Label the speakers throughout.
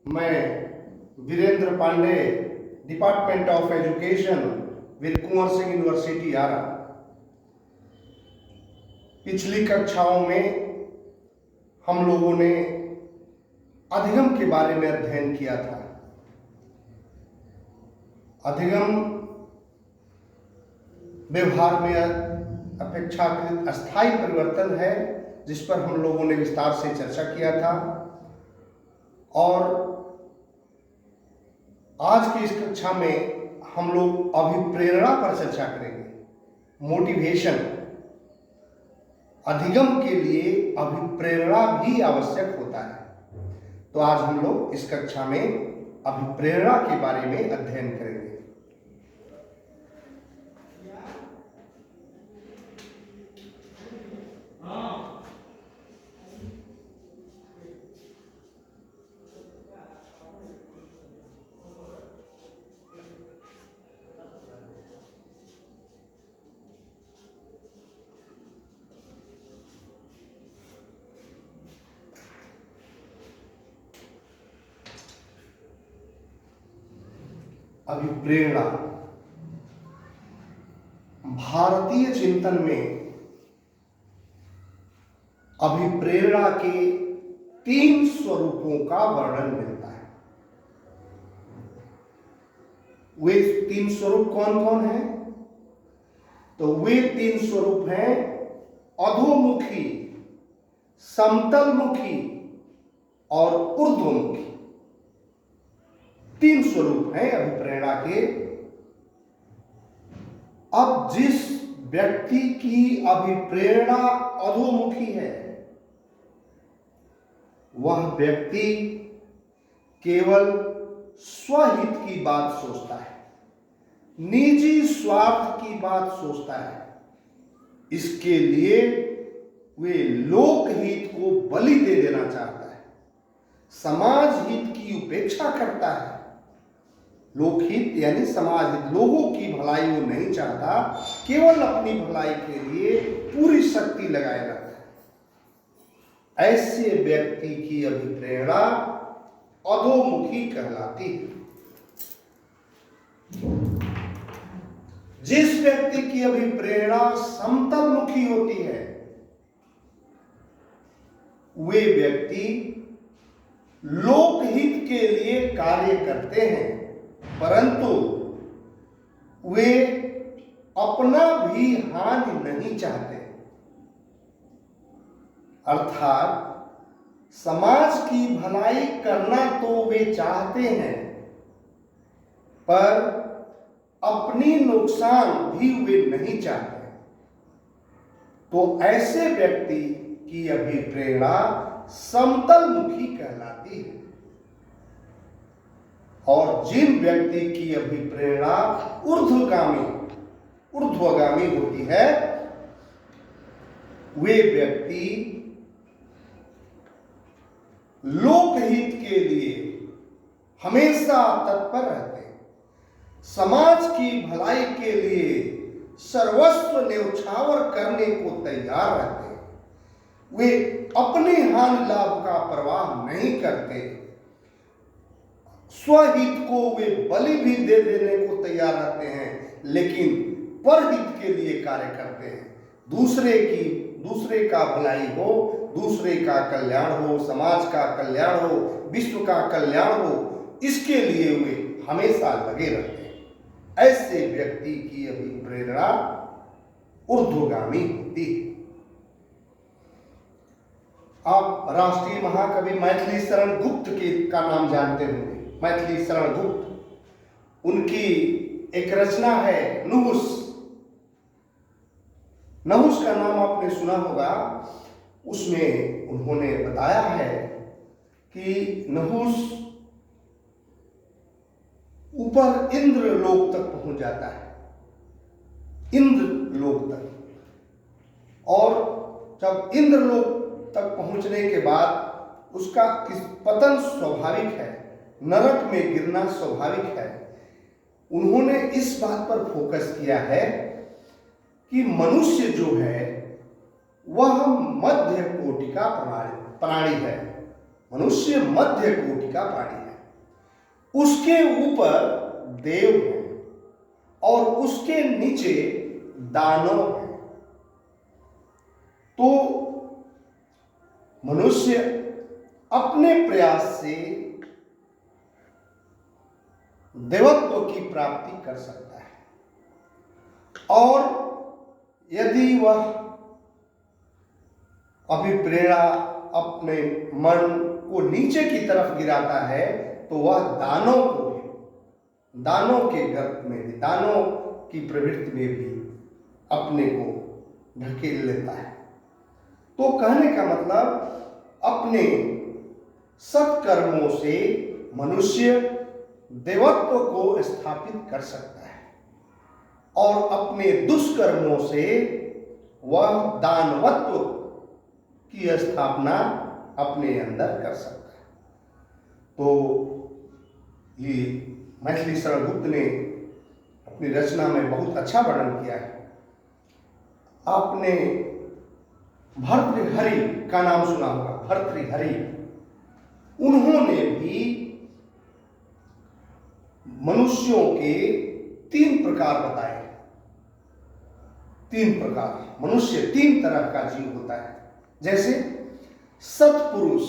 Speaker 1: मैं Virendra Pandey, department of education with Kunwar Singh university Ara. पिछली कक्षाओं में हम लोगों ने अधिगम के बारे में अध्ययन किया था। अधिगम व्यवहार में अपेक्षाकृत अस्थायी परिवर्तन है, जिस पर हम लोगों ने विस्तार से चर्चा किया था। और आज की इस कक्षा में हम लोग अभिप्रेरणा पर चर्चा करेंगे। मोटिवेशन। अधिगम के लिए अभिप्रेरणा भी आवश्यक होता है। तो आज हम लोग इस कक्षा में अभिप्रेरणा के बारे में अध्ययन करेंगे। अभिप्रेरणा भारतीय चिंतन में अभिप्रेरणा के 3 स्वरूपों का वर्णन मिलता है। वे 3 स्वरूप कौन कौन हैं? तो वे 3 स्वरूप हैं अधोमुखी, समतलमुखी और ऊर्ध्वमुखी। 3 स्वरूप हैं अभिप्रेरणा के। अब जिस व्यक्ति की अभिप्रेरणा अधोमुखी है, वह व्यक्ति केवल स्वहित की बात सोचता है, निजी स्वार्थ की बात सोचता है। इसके लिए वे लोकहित को बलि दे देना चाहता है, समाज हित की उपेक्षा करता है। लोकहित यानी समाज हित, लोगों की भलाई वो नहीं चाहता, केवल अपनी भलाई के लिए पूरी शक्ति लगाए रहता है। ऐसे व्यक्ति की अभिप्रेरणा अधोमुखी कहलाती है। जिस व्यक्ति की अभिप्रेरणा समतलमुखी होती है, वे व्यक्ति लोकहित के लिए कार्य करते हैं, परंतु वे अपना भी हानि नहीं चाहते। अर्थात समाज की भलाई करना तो वे चाहते हैं, पर अपनी नुकसान भी वे नहीं चाहते। तो ऐसे व्यक्ति की अभिप्रेरणा समतलमुखी कहलाती है। और जिन व्यक्ति की अभिप्रेरणा ऊर्ध्वगामी होती है, वे व्यक्ति लोकहित के लिए हमेशा तत्पर रहते हैं, समाज की भलाई के लिए सर्वस्व न्यौछावर करने को तैयार रहते हैं। वे अपने हानि लाभ का परवाह नहीं करते, स्वहित को वे बलि भी दे देने को तैयार रहते हैं, लेकिन परहित के लिए कार्य करते हैं। दूसरे का भलाई हो, दूसरे का कल्याण हो, समाज का कल्याण हो, विश्व का कल्याण हो, इसके लिए वे हमेशा लगे रहते हैं। ऐसे व्यक्ति की अभिप्रेरणा ऊर्ध्वगामी होती है। आप राष्ट्रीय महाकवि मैथिली शरण गुप्त का नाम जानते होंगे। मैथिली शरण गुप्त, उनकी एक रचना है नहुस। नहुस का नाम आपने सुना होगा। उसमें उन्होंने बताया है कि नहुस ऊपर इंद्र लोक तक पहुंच जाता है, इंद्र लोक तक। और जब इंद्र लोक तक पहुंचने के बाद उसका पतन स्वाभाविक है, नरक में गिरना स्वाभाविक है। उन्होंने इस बात पर फोकस किया है कि मनुष्य जो है वह मध्य कोटि का प्राणी है। मनुष्य मध्य कोटि का प्राणी है। उसके ऊपर देव हैं और उसके नीचे दानव हैं। तो मनुष्य अपने प्रयास से देवत्व की प्राप्ति कर सकता है और यदि वह अभिप्रेरणा अपने मन को नीचे की तरफ गिराता है तो वह दानों के गर्भ में भी, दानों की प्रवृत्ति में भी अपने को ढकेल लेता है। तो कहने का मतलब अपने सत्कर्मों से मनुष्य देवत्व को स्थापित कर सकता है और अपने दुष्कर्मों से वह दानवत्व की स्थापना अपने अंदर कर सकता है। तो ये मैथिली शरण गुप्त ने अपनी रचना में बहुत अच्छा वर्णन किया है। आपने भर्तृहरि का नाम सुना होगा। भर्तृहरि, उन्होंने भी मनुष्यों के 3 प्रकार बताए। 3 प्रकार, मनुष्य 3 तरह का जीव होता है। जैसे सत्पुरुष,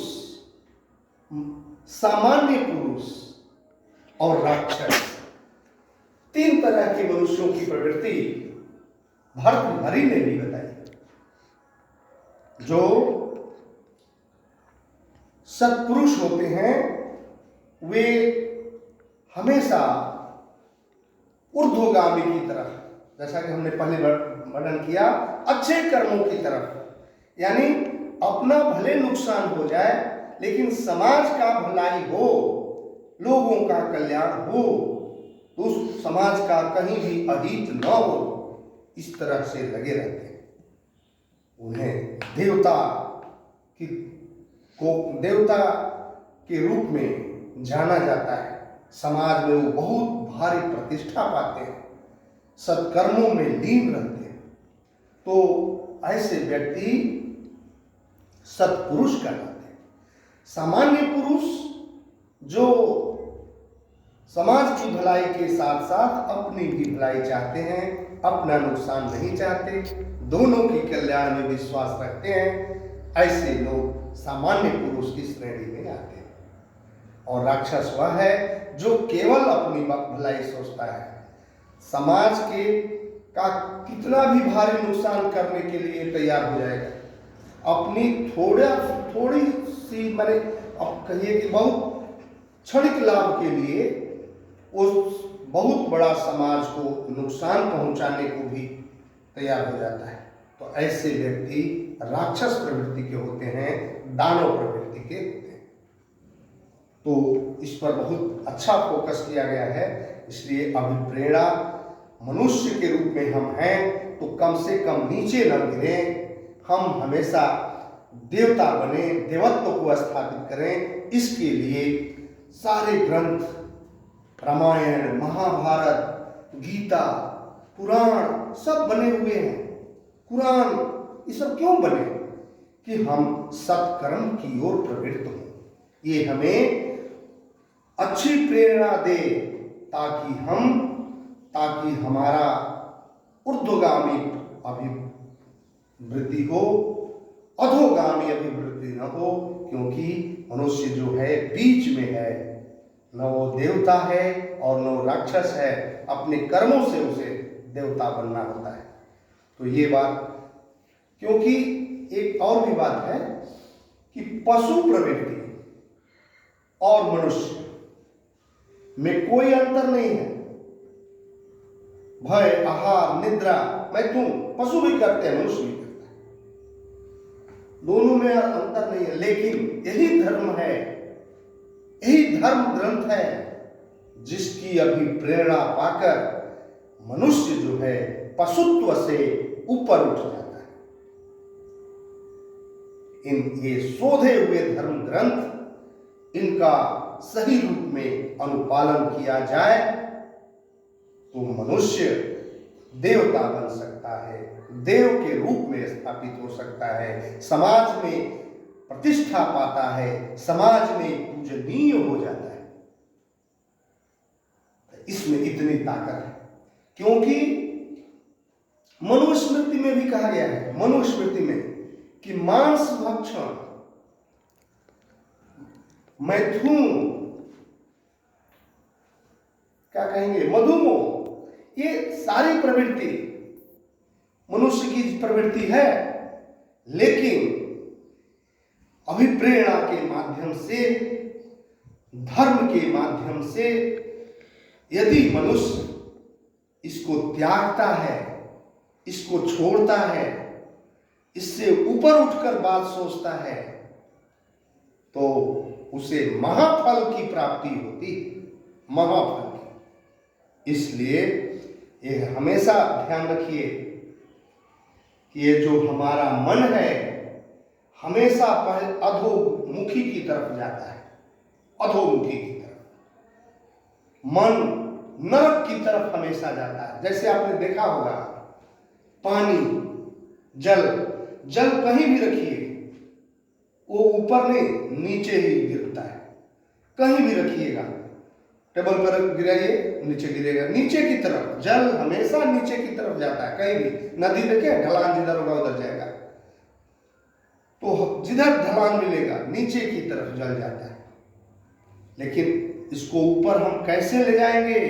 Speaker 1: सामान्य पुरुष और राक्षस। 3 तरह के मनुष्यों की प्रवृत्ति भर्तृहरि ने भी बताई। जो सत्पुरुष होते हैं वे हमेशा ऊर्ध्वगामी की तरफ, जैसा कि हमने पहले वर्णन किया, अच्छे कर्मों की तरफ, यानी अपना भले नुकसान हो जाए लेकिन समाज का भलाई हो, लोगों का कल्याण हो, तो उस समाज का कहीं भी अहित न हो, इस तरह से लगे रहते हैं। उन्हें देवता के रूप में जाना जाता है। समाज में वो बहुत भारी प्रतिष्ठा पाते हैं, सत्कर्मों में लीन रहते हैं। तो ऐसे व्यक्ति सत्पुरुष कहलाते हैं। सामान्य पुरुष जो समाज की भलाई के साथ साथ अपनी भी भलाई चाहते हैं, अपना नुकसान नहीं चाहते, दोनों की कल्याण में विश्वास रखते हैं, ऐसे लोग सामान्य पुरुष की श्रेणी में आते हैं। और राक्षस वह है जो केवल अपनी भलाई सोचता है, समाज के का कितना भी भारी नुकसान करने के लिए तैयार हो जाएगा, अपनी थोड़ी सी, माने अब कहिए कि बहुत क्षणिक लाभ के लिए उस बहुत बड़ा समाज को नुकसान पहुंचाने को भी तैयार हो जाता है। तो ऐसे व्यक्ति राक्षस प्रवृत्ति के होते हैं, दानव प्रवृत्ति के होते हैं। तो इस पर बहुत अच्छा फोकस किया गया है। इसलिए अभिप्रेरणा मनुष्य के रूप में हम हैं तो कम से कम नीचे न गिरें, हम हमेशा देवता बने, देवत्व को स्थापित करें। इसके लिए सारे ग्रंथ, रामायण, महाभारत, गीता, पुराण सब बने हुए हैं। कुरान, ये सब क्यों बने? कि हम सत्कर्म की ओर प्रवृत्त हों, ये हमें अच्छी प्रेरणा दे ताकि हमारा ऊर्ध्वगामी अभिवृद्धि हो, अधोगामी अभिवृद्धि न हो। क्योंकि मनुष्य जो है बीच में है, न वो देवता है और न वो राक्षस है, अपने कर्मों से उसे देवता बनना होता है। तो ये बात, क्योंकि एक और भी बात है कि पशु प्रवृत्ति और मनुष्य में कोई अंतर नहीं है। भय, आहार, निद्रा, मैथुन पशु भी करते हैं, मनुष्य भी करता है, दोनों में अंतर नहीं है। लेकिन यही धर्म है, यही धर्म ग्रंथ है जिसकी अभिप्रेरणा पाकर मनुष्य जो है पशुत्व से ऊपर उठ जाता है। ये शोधे हुए धर्म ग्रंथ, इनका सही रूप में अनुपालन किया जाए तो मनुष्य देवता बन सकता है, देव के रूप में स्थापित हो सकता है, समाज में प्रतिष्ठा पाता है, समाज में पूजनीय हो जाता है। ताकत है। क्योंकि मनुस्मृति में भी कहा गया है, मनुस्मृति में, कि मांस भक्षण, मैथुन, क्या कहेंगे, मधुमेह, ये सारी प्रवृत्ति मनुष्य की प्रवृत्ति है। लेकिन अभिप्रेरणा के माध्यम से, धर्म के माध्यम से यदि मनुष्य इसको त्यागता है, इसको छोड़ता है, इससे ऊपर उठकर बात सोचता है, तो उसे महाफल की प्राप्ति होती, महाफल की। इसलिए ये हमेशा ध्यान रखिए कि ये जो हमारा मन है हमेशा पहले अधोमुखी की तरफ जाता है, अधोमुखी की तरफ। मन नरक की तरफ हमेशा जाता है। जैसे आपने देखा होगा, पानी, जल, जल कहीं भी रखिए वो ऊपर नहीं नीचे ही गिरता है। कहीं भी रखिएगा, टेबल पर गिराइए नीचे गिरेगा, नीचे की तरफ। जल हमेशा नीचे की तरफ जाता है। कहीं भी नदी देखे, ढलान जिधर होगा उधर जाएगा, तो जिधर ढलान मिलेगा नीचे की तरफ जल जाता है। लेकिन इसको ऊपर हम कैसे ले जाएंगे?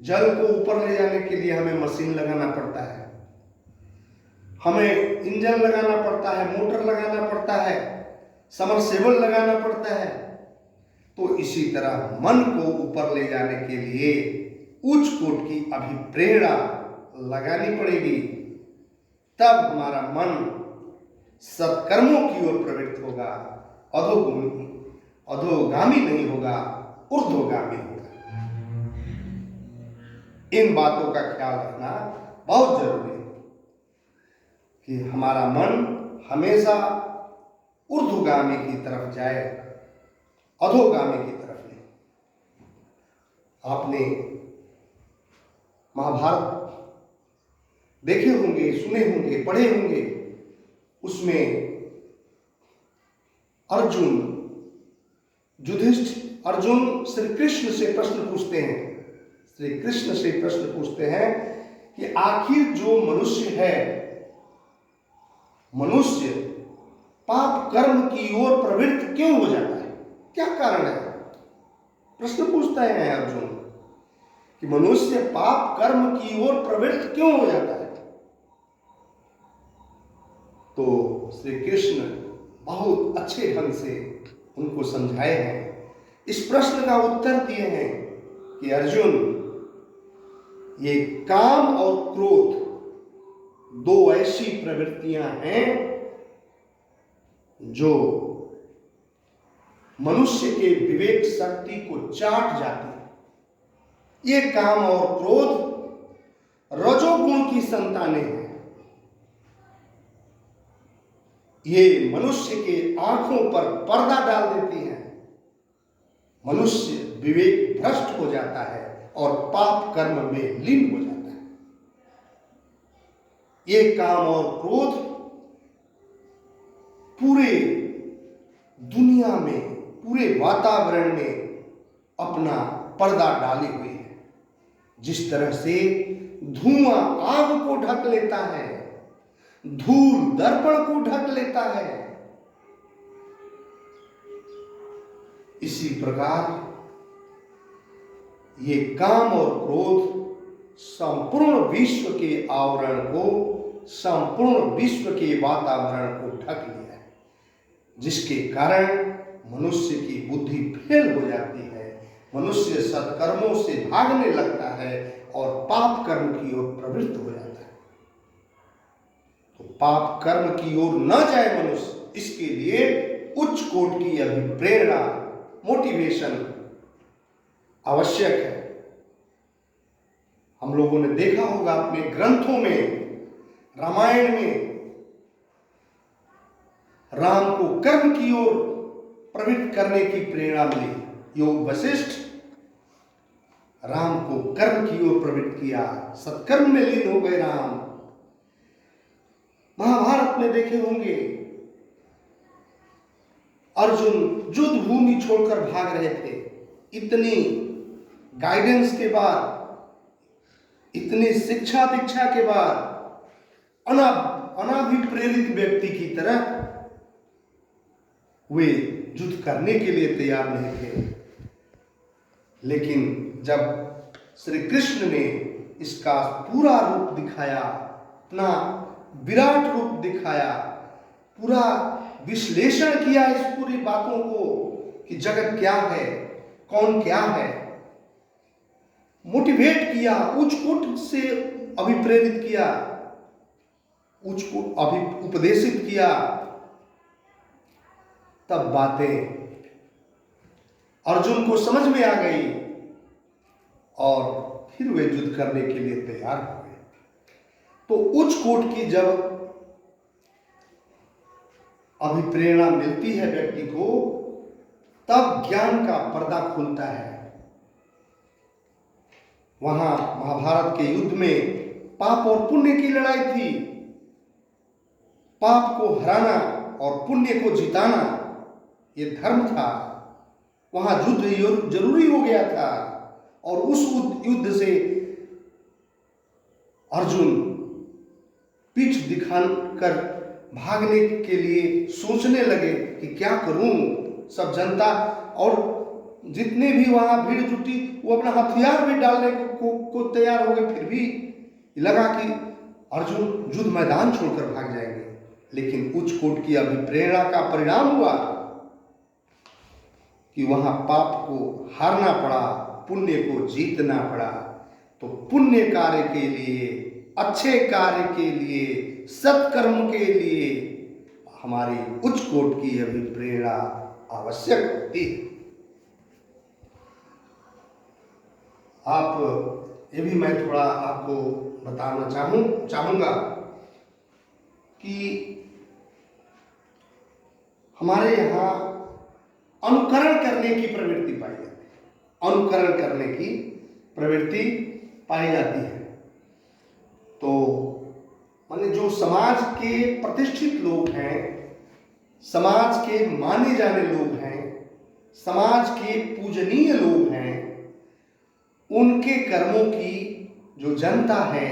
Speaker 1: जल को ऊपर ले जाने के लिए हमें मशीन लगाना पड़ता है, हमें इंजन लगाना पड़ता है, मोटर लगाना पड़ता है, सबमर्सिबल लगाना पड़ता है। तो इसी तरह मन को ऊपर ले जाने के लिए उच्च कोटि की अभिप्रेरणा लगानी पड़ेगी, तब हमारा मन सत्कर्मों की ओर प्रवृत्त होगा, अधोगामी नहीं होगा, ऊर्ध्वगामी होगा। इन बातों का ख्याल रखना बहुत जरूरी है कि हमारा मन हमेशा ऊर्ध्वगामी की तरफ जाए, अधोगामी की तरफ नहीं। आपने महाभारत देखे होंगे, सुने होंगे, पढ़े होंगे। उसमें अर्जुन अर्जुन श्री कृष्ण से प्रश्न पूछते हैं, श्री कृष्ण से प्रश्न पूछते हैं कि आखिर जो मनुष्य है, मनुष्य पाप कर्म की ओर प्रवृत्त क्यों हो जाता है? क्या कारण है? प्रश्न पूछता है अर्जुन कि मनुष्य पाप कर्म की ओर प्रवृत्त क्यों हो जाता है? तो श्री कृष्ण बहुत अच्छे ढंग से उनको समझाए हैं, इस प्रश्न का उत्तर दिए हैं कि अर्जुन, ये काम और क्रोध दो ऐसी प्रवृत्तियां हैं जो मनुष्य के विवेक शक्ति को चाट जाती है। ये काम और क्रोध रजोगुण की संतानें हैं। ये मनुष्य के आंखों पर पर्दा डाल देती हैं, मनुष्य विवेक भ्रष्ट हो जाता है और पाप कर्म में लीन हो जाता है। ये काम और क्रोध पूरे दुनिया में, पूरे वातावरण में अपना पर्दा डाली हुई है। जिस तरह से धुआं आग को ढक लेता है, धूल दर्पण को ढक लेता है, इसी प्रकार ये काम और क्रोध संपूर्ण विश्व के आवरण को, संपूर्ण विश्व के वातावरण को ढक लिया है, जिसके कारण मनुष्य की बुद्धि फेल हो जाती है, मनुष्य सत्कर्मों से भागने लगता है और पाप कर्म की ओर प्रवृत्त हो जाता है। तो पाप कर्म की ओर न जाए मनुष्य, इसके लिए उच्च कोटि की अभिप्रेरणा, मोटिवेशन आवश्यक है। हम लोगों ने देखा होगा अपने ग्रंथों में, रामायण में राम को कर्म की ओर प्रवृत्त करने की प्रेरणा मिली। योग वशिष्ठ राम को कर्म की ओर प्रवृत्त किया, सत्कर्म में लीन हो गए राम। महाभारत में देखे होंगे अर्जुन युद्ध भूमि छोड़कर भाग रहे थे। इतनी गाइडेंस के बाद, इतनी शिक्षा दीक्षा के बाद अनाभिप्रेरित व्यक्ति की तरह वे युद्ध करने के लिए तैयार नहीं थे। लेकिन जब श्री कृष्ण ने इसका पूरा रूप दिखाया, अपना विराट रूप दिखाया, पूरा विश्लेषण किया इस पूरी बातों को कि जगत क्या है, कौन क्या है, मोटिवेट किया, उच्च कोट से अभिप्रेरित किया, उच्च को उपदेशित किया, तब बातें अर्जुन को समझ में आ गई और फिर वे युद्ध करने के लिए तैयार हो गए। तो उच्च कोट की जब अभिप्रेरणा मिलती है व्यक्ति को, तब ज्ञान का पर्दा खुलता है। वहां महाभारत के युद्ध में पाप और पुण्य की लड़ाई थी। पाप को हराना और पुण्य को जिताना ये धर्म था। वहां युद्ध जरूरी हो गया था और उस युद्ध से अर्जुन पीठ दिखाकर भागने के लिए सोचने लगे कि क्या करूं। सब जनता और जितने भी वहां भीड़ जुटी वो अपना हथियार भी डालने को तैयार हो गए। फिर भी लगा कि अर्जुन युद्ध मैदान छोड़कर भाग जाएंगे। लेकिन उच्च कोट की अभिप्रेरणा का परिणाम हुआ कि वहां पाप को हारना पड़ा, पुण्य को जीतना पड़ा। तो पुण्य कार्य के लिए, अच्छे कार्य के लिए, सत्कर्म के लिए हमारी उच्च कोट की अभिप्रेरणा आवश्यक होती है। ये भी मैं थोड़ा आपको बताना चाहूंगा कि हमारे यहाँ अनुकरण करने की प्रवृत्ति पाई जाती है। अनुकरण करने की प्रवृत्ति पाई जाती है। तो माने जो समाज के प्रतिष्ठित लोग हैं, समाज के माने जाने लोग हैं, समाज के पूजनीय लोग हैं, उनके कर्मों की जो जनता है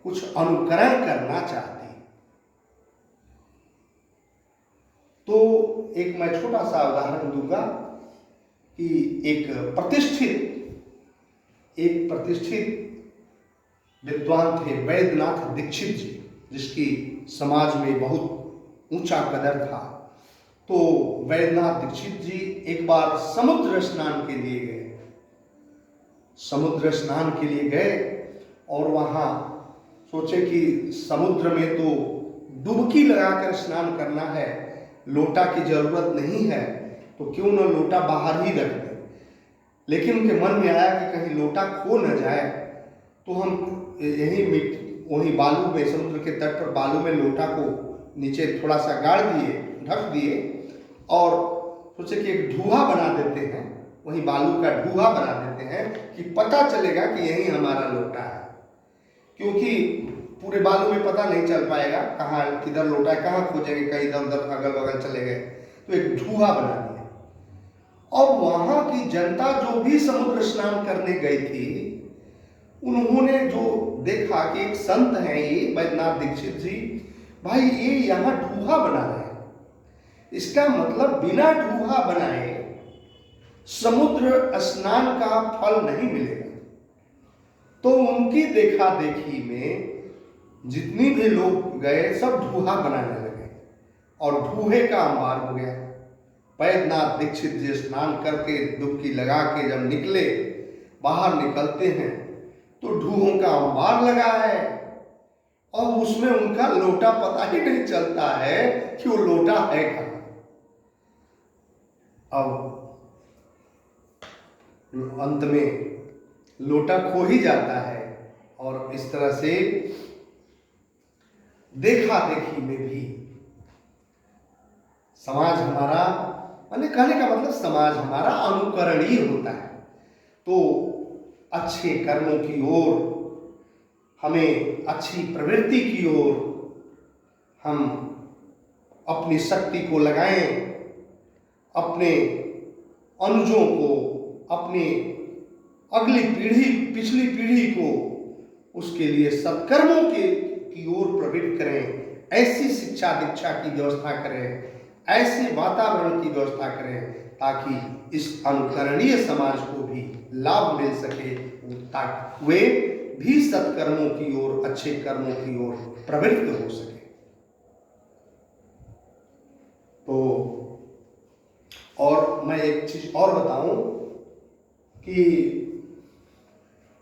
Speaker 1: कुछ अनुकरण करना चाहती है। तो एक मैं छोटा सा उदाहरण दूंगा कि एक प्रतिष्ठित विद्वान थे वैद्यनाथ दीक्षित जी, जिसकी समाज में बहुत ऊंचा कदर था। तो वैद्यनाथ दीक्षित जी एक बार समुद्र स्नान के लिए गए। समुद्र स्नान के लिए गए और वहां सोचे कि समुद्र में तो डुबकी लगाकर स्नान करना है, लोटा की जरूरत नहीं है, तो क्यों न लोटा बाहर ही रख दें। लेकिन उनके मन में आया कि कहीं लोटा खो न जाए, तो हम वही बालू में, समुद्र के तट पर बालू में लोटा को नीचे थोड़ा सा गाड़ दिए, ढक दिए और सोचे कि एक ढूहा बना देते हैं, वही बालू का ढूहा बना देते हैं कि पता चलेगा कि यही हमारा लोटा है। क्योंकि पूरे बालू में पता नहीं चल पाएगा कहाँ किधर लोटा है, कहाँ खोजेंगे, कहीं इधर उधर अगल बगल चले गए। तो एक ढूहा बना दिया। और वहां की जनता जो भी समुद्र स्नान करने गई थी, उन्होंने जो देखा कि एक संत हैं ये वैद्यनाथ दीक्षित जी, भाई ये यहाँ ढूहा बना रहे हैं, इसका मतलब बिना ढूहा बनाए समुद्र स्नान का फल नहीं मिलेगा। तो उनकी देखा देखी में जितनी भी लोग गए सब ढूहा बनाने लगे और ढूहे का अंबार हो गया। वैद्यनाथ दीक्षित जी स्नान करके डुबकी लगा के जब निकले, बाहर निकलते हैं तो ढूहों का अंबार लगा है और उसमें उनका लोटा पता ही नहीं चलता है कि वो लोटा है कहाँ। अब अंत में लोटा खो ही जाता है। और इस तरह से देखा देखी में भी समाज हमारा, माने कहने का मतलब समाज हमारा अनुकरणीय होता है। तो अच्छे कर्मों की ओर, हमें अच्छी प्रवृत्ति की ओर हम अपनी शक्ति को लगाएं, अपने अनुजों को, अपनी अगली पीढ़ी, पिछली पीढ़ी को उसके लिए सत्कर्मों की ओर प्रवृत्त करें, ऐसी शिक्षा दीक्षा की व्यवस्था करें, ऐसे वातावरण की व्यवस्था करें ताकि इस अनुकरणीय समाज को भी लाभ मिल सके, ताकि वे भी सत्कर्मों की ओर, अच्छे कर्मों की ओर प्रवृत्त हो सके। तो और मैं एक चीज और बताऊं कि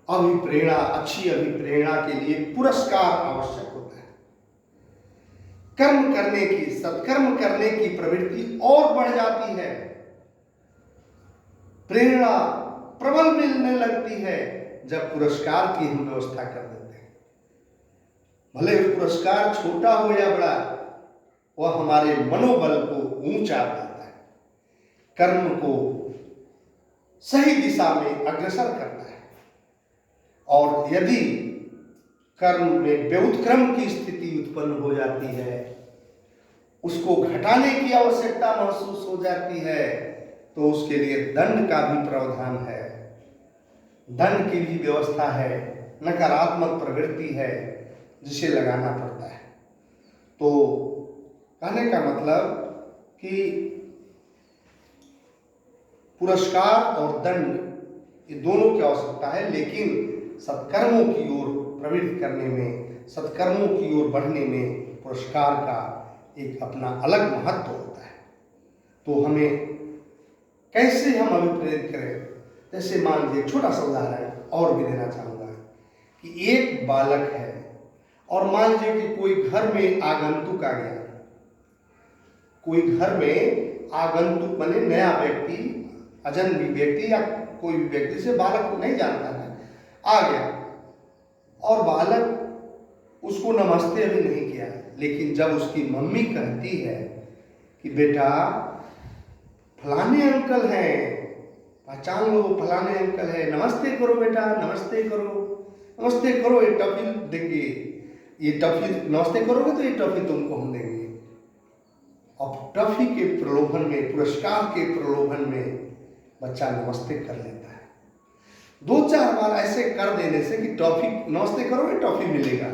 Speaker 1: अभिप्रेरणा, अच्छी अभिप्रेरणा के लिए पुरस्कार आवश्यक होता है। कर्म करने की, सत्कर्म करने की प्रवृत्ति और बढ़ जाती है, प्रेरणा प्रबल मिलने लगती है जब पुरस्कार की हम व्यवस्था कर देते हैं। भले पुरस्कार छोटा हो या बड़ा, वह हमारे मनोबल को ऊंचा करता है, कर्म को सही दिशा में अग्रसर करता है। और यदि कर्म में व्युत्क्रम की स्थिति उत्पन्न हो जाती है, उसको घटाने की आवश्यकता महसूस हो जाती है, तो उसके लिए दंड का भी प्रावधान है, दंड की भी व्यवस्था है, नकारात्मक प्रवृत्ति है जिसे लगाना पड़ता है। तो कहने का मतलब कि पुरस्कार और दंड ये दोनों की आवश्यकता है, लेकिन सत्कर्मों की ओर प्रवृत्त करने में, सत्कर्मों की ओर बढ़ने में पुरस्कार का एक अपना अलग महत्व होता है। तो हमें कैसे हम अभिप्रेरित करें? जैसे मान लीजिए, छोटा सा उदाहरण और भी देना चाहूँगा कि एक बालक है और मान लीजिए कि कोई घर में आगंतुक आ गया, कोई घर में आगंतुक बने नया व्यक्ति, अजनबी व्यक्ति या कोई भी व्यक्ति से बालक को नहीं जानता है, आ गया और बालक उसको नमस्ते अभी नहीं किया, लेकिन जब उसकी मम्मी कहती है कि बेटा फलाने अंकल हैं, पहचान लो, फलाने अंकल है, नमस्ते करो बेटा, नमस्ते करो, नमस्ते करो, ये टॉफी देंगे, ये टॉफी नमस्ते करोगे तो ये टॉफी तुमको हम देंगे। अब टॉफी के प्रलोभन में, पुरस्कार के प्रलोभन में बच्चा नमस्ते कर लेता है। 2-4 बार ऐसे कर देने से कि टॉफी नमस्ते करोगे टॉफी मिलेगा।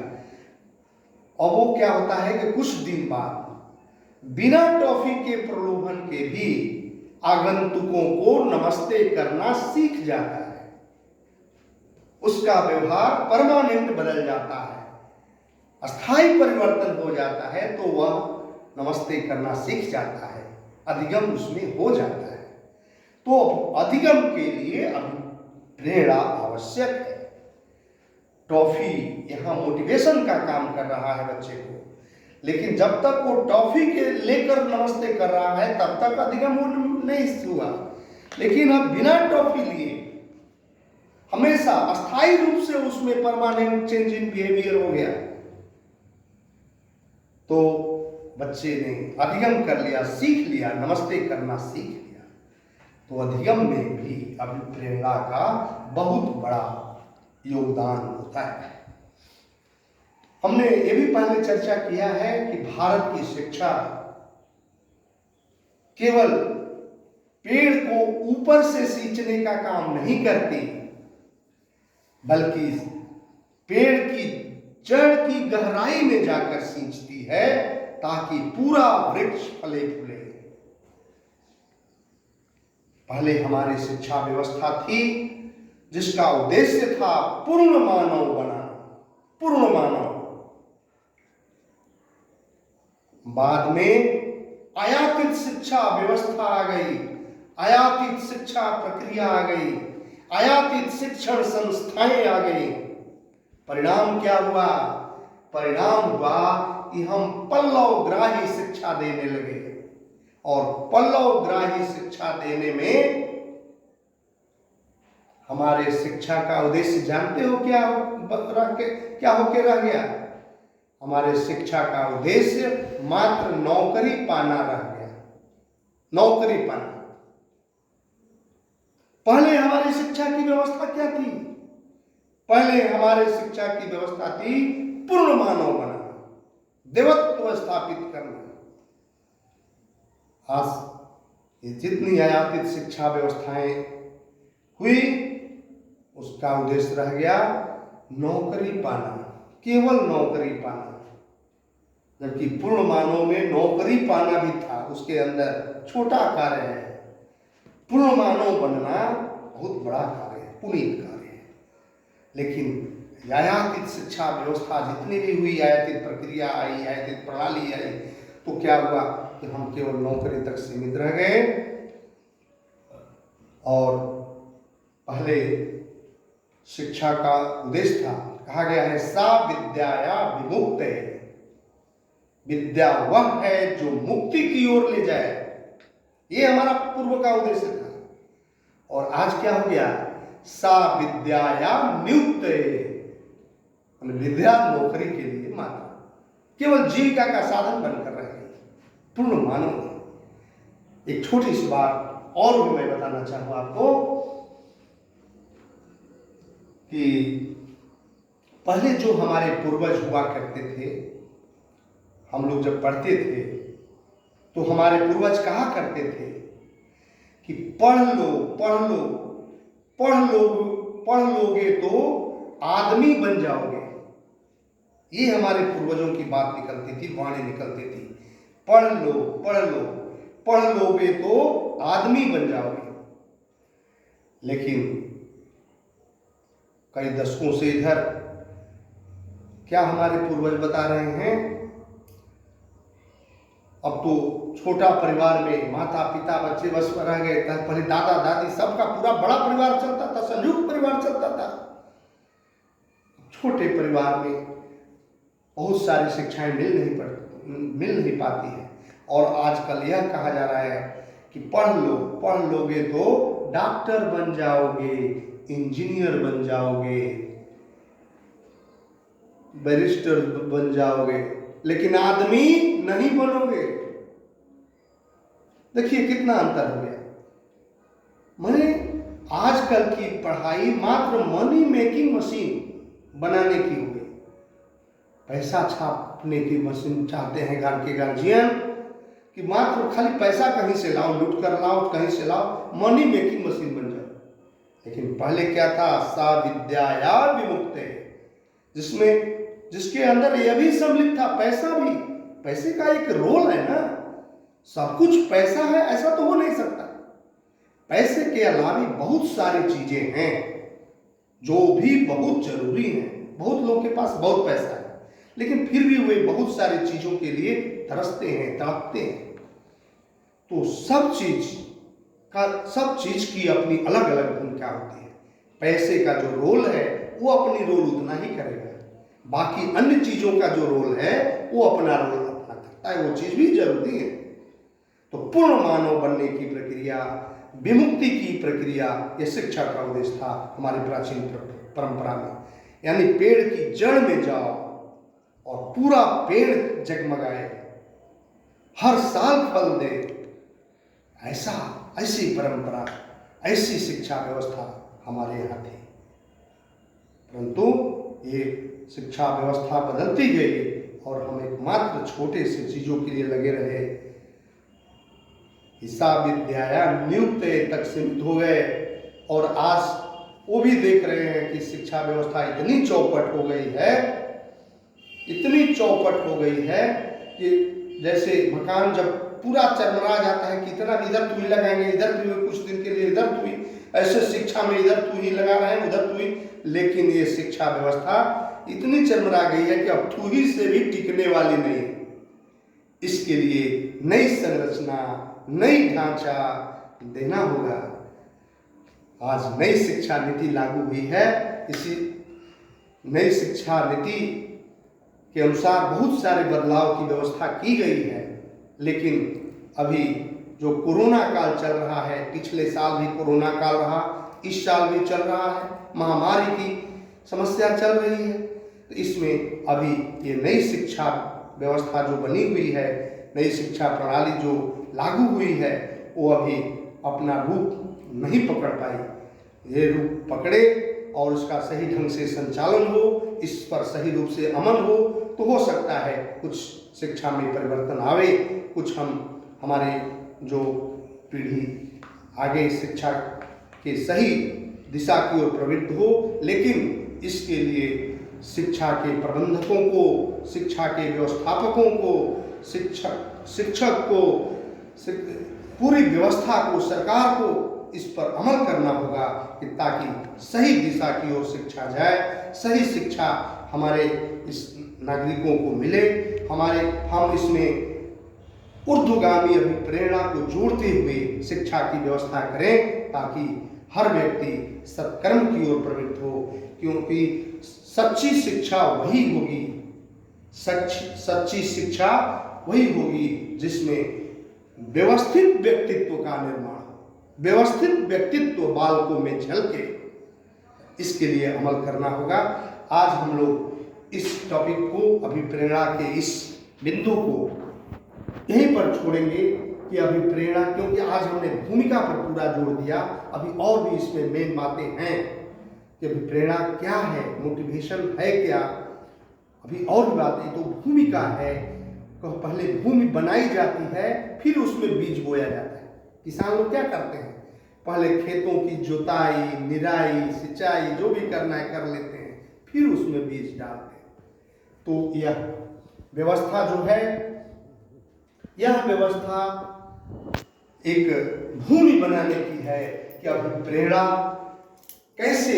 Speaker 1: अब वो क्या होता है कि कुछ दिन बाद बिना टॉफी के प्रलोभन के भी आगंतुकों को नमस्ते करना सीख जाता है, उसका व्यवहार परमानेंट बदल जाता है, अस्थायी परिवर्तन हो जाता है, तो वह नमस्ते करना सीख जाता है, अधिगम उसमें हो जाता है। तो अधिगम के लिए प्रेरणा आवश्यक है। टॉफी यहाँ मोटिवेशन का काम कर रहा है बच्चे को, लेकिन जब तक वो टॉफी के लेकर नमस्ते कर रहा है तब तक अधिगम नहीं हुआ। लेकिन अब बिना टॉफी लिए हमेशा अस्थायी रूप से उसमें परमानेंट चेंज इन बिहेवियर हो गया, तो बच्चे ने अधिगम कर लिया, सीख लिया, नमस्ते करना सीख लिया। तो अधिगम में भी अभिप्रेरणा का बहुत बड़ा योगदान होता है। हमने ये भी पहले चर्चा किया है कि भारत की शिक्षा केवल पेड़ को ऊपर से सींचने का काम नहीं करती, बल्कि पेड़ की जड़ की गहराई में जाकर सींचती है ताकि पूरा वृक्ष फले फूले। पहले हमारी शिक्षा व्यवस्था थी जिसका उद्देश्य था पूर्ण मानव बनाना, पूर्ण मानव। बाद में आयातित शिक्षा व्यवस्था आ गई, आयातित शिक्षा प्रक्रिया आ गई, आयातित शिक्षण संस्थाएं आ गई। परिणाम क्या हुआ? परिणाम हुआ कि हम पल्लवग्राही शिक्षा देने लगे, और पल्लवग्राही शिक्षा देने में हमारे शिक्षा का उद्देश्य जानते हो क्या होके रह गया? हमारे शिक्षा का उद्देश्य मात्र नौकरी पाना रह गया, नौकरी पाना। पहले हमारी शिक्षा की व्यवस्था क्या थी? पहले हमारे शिक्षा की व्यवस्था थी पूर्ण मानव बनाना, देवत्व स्थापित करना। आज ये जितनी आयातित शिक्षा व्यवस्थाएं हुई, उसका उद्देश्य रह गया नौकरी पाना, केवल नौकरी पाना, जबकि पूर्ण मानव में नौकरी पाना भी था, उसके अंदर छोटा कार्य है। पूर्ण मानव बनना बहुत बड़ा कार्य है, पुनीत कार्य है। लेकिन आयातित शिक्षा व्यवस्था जितनी भी हुई, आयातित प्रक्रिया आई, आयातित प्रणाली आई, तो क्या हुआ कि हम केवल नौकरी तक सीमित रह गए। और पहले शिक्षा का उद्देश्य था, कहा गया है सा विद्याया विमुक्त है, विद्या वह है जो मुक्ति की ओर ले जाए। ये हमारा पूर्व का उद्देश्य था। और आज क्या हो गया, सा विद्याया नियुक्त है, विद्या नौकरी के लिए मात्र, केवल जीविका का साधन बनकर रह गई पूर्ण मानव। एक छोटी सी बात और भी मैं बताना चाहूँ आपको कि पहले जो हमारे पूर्वज हुआ करते थे, हम लोग जब पढ़ते थे तो हमारे पूर्वज कहा करते थे कि पढ़ लो पढ़ लो पढ़ लो, पढ़ लोगे तो आदमी बन जाओगे। ये हमारे पूर्वजों की बात निकलती थी, वाणी निकलती थी, पढ़ लो पढ़ लो, पढ़ लोगे तो आदमी बन जाओगे। लेकिन कई दशकों से इधर क्या हमारे पूर्वज बता रहे हैं, अब तो छोटा परिवार में माता पिता बच्चे बस रह गए। पहले दादा दादी सबका पूरा बड़ा परिवार चलता था, संयुक्त परिवार चलता था। छोटे परिवार में बहुत सारी शिक्षाएं मिल नहीं पाती है। और आजकल यह कहा जा रहा है कि पढ़ लो, पढ़ लोगे तो डॉक्टर बन जाओगे, इंजीनियर बन जाओगे, बैरिस्टर बन जाओगे, लेकिन आदमी नहीं बनोगे। देखिए कितना अंतर हो गया। मैंने आजकल की पढ़ाई मात्र मनी मेकिंग मशीन बनाने की हो गई। पैसा छापने की मशीन चाहते हैं घर के गार्जियन कि मात्र खाली पैसा कहीं से लाओ, लूट कर लाओ, कहीं से लाओ, मनी मेकिंग मशीन बन जाओ। लेकिन पहले क्या था, सा विद्याया विमुक्त है, जिसके अंदर यह भी सम्मिलित था, पैसा भी। पैसे का एक रोल है ना, सब कुछ पैसा है ऐसा तो हो नहीं सकता। पैसे के अलावा बहुत सारी चीजें हैं जो भी बहुत जरूरी हैं। बहुत लोगों के पास बहुत पैसा है, लेकिन फिर भी वे बहुत सारी चीजों के लिए तरसते हैं, तड़पते हैं। तो सब चीज की अपनी अलग अलग भूमिका होती है। पैसे का जो रोल है वो अपनी रोल उतना ही करेगा, बाकी अन्य चीजों का जो रोल है वो अपना रोल अपना करता है, वो चीज भी जरूरी है। तो पूर्ण मानव बनने की प्रक्रिया, विमुक्ति की प्रक्रिया, यह शिक्षा का उद्देश्य था हमारी प्राचीन परंपरा में। यानी पेड़ की जड़ में जाओ और पूरा पेड़ जगमगाए, हर साल फल दे, ऐसी परंपरा, ऐसी शिक्षा व्यवस्था हमारे यहाँ थी। परंतु ये शिक्षा व्यवस्था बदलती गई और हम एक मात्र छोटे से चीजों के लिए लगे रहे। सा विद्याया नियुक्त तक सीमित हो गए। और आज वो भी देख रहे हैं कि शिक्षा व्यवस्था इतनी चौपट हो गई है, इतनी चौपट हो गई है कि जैसे मकान जब पूरा चरमरा जाता है कि इतना इधर तुई लगाएंगे, इधर तुई, कुछ दिन के लिए इधर तुई, ऐसे शिक्षा में इधर तुई लगा रहे हैं, उधर तुई। लेकिन ये शिक्षा व्यवस्था इतनी चरमरा गई है कि अब तुई से भी टिकने वाली नहीं। इसके लिए नई संरचना, नई ढांचा देना होगा। आज नई शिक्षा नीति लागू हुई है। इसी नई शिक्षा नीति के अनुसार बहुत सारे बदलाव की व्यवस्था की गई है। लेकिन अभी जो कोरोना काल चल रहा है, पिछले साल भी कोरोना काल रहा, इस साल भी चल रहा है, महामारी की समस्या चल रही है। तो इसमें अभी ये नई शिक्षा व्यवस्था जो बनी हुई है, नई शिक्षा प्रणाली जो लागू हुई है, वो अभी अपना रूप नहीं पकड़ पाई। ये रूप पकड़े और उसका सही ढंग से संचालन हो, इस पर सही रूप से अमल हो, तो हो सकता है कुछ शिक्षा में परिवर्तन आवे, कुछ हमारे जो पीढ़ी आगे शिक्षा के सही दिशा की ओर प्रवृत्त हो। लेकिन इसके लिए शिक्षा के प्रबंधकों को, शिक्षा के व्यवस्थापकों को, शिक्षक को, पूरी व्यवस्था को, सरकार को इस पर अमल करना होगा कि ताकि सही दिशा की ओर शिक्षा जाए, सही शिक्षा हमारे इस नागरिकों को मिले। हम इसमें ऊर्ध्वगामी अभिप्रेरणा को जोड़ते हुए शिक्षा की व्यवस्था करें ताकि हर व्यक्ति सत्कर्म की ओर प्रवृत्त हो, क्योंकि सच्ची शिक्षा वही होगी, सच्ची शिक्षा वही होगी जिसमें व्यवस्थित व्यक्तित्व का निर्माण हो, व्यवस्थित व्यक्तित्व बालकों में झलके। इसके लिए अमल करना होगा। आज हम लोग इस टॉपिक को, अभिप्रेरणा के इस बिंदु को यहीं पर छोड़ेंगे कि अभिप्रेरणा, क्योंकि आज हमने भूमिका पर पूरा जोर दिया, अभी और भी इसमें मेन बातें हैं कि अभिप्रेरणा क्या है, मोटिवेशन है क्या, अभी और भी बातें। तो भूमिका है, तो पहले भूमि बनाई जाती है, फिर उसमें बीज बोया जाता है। किसान लोग क्या करते हैं, पहले खेतों की जुताई, निराई, सिंचाई जो भी करना है कर लेते हैं, फिर उसमें बीज डालते हैं। तो यह व्यवस्था जो है, यह व्यवस्था एक भूमि बनाने की है कि अभिप्रेरणा कैसे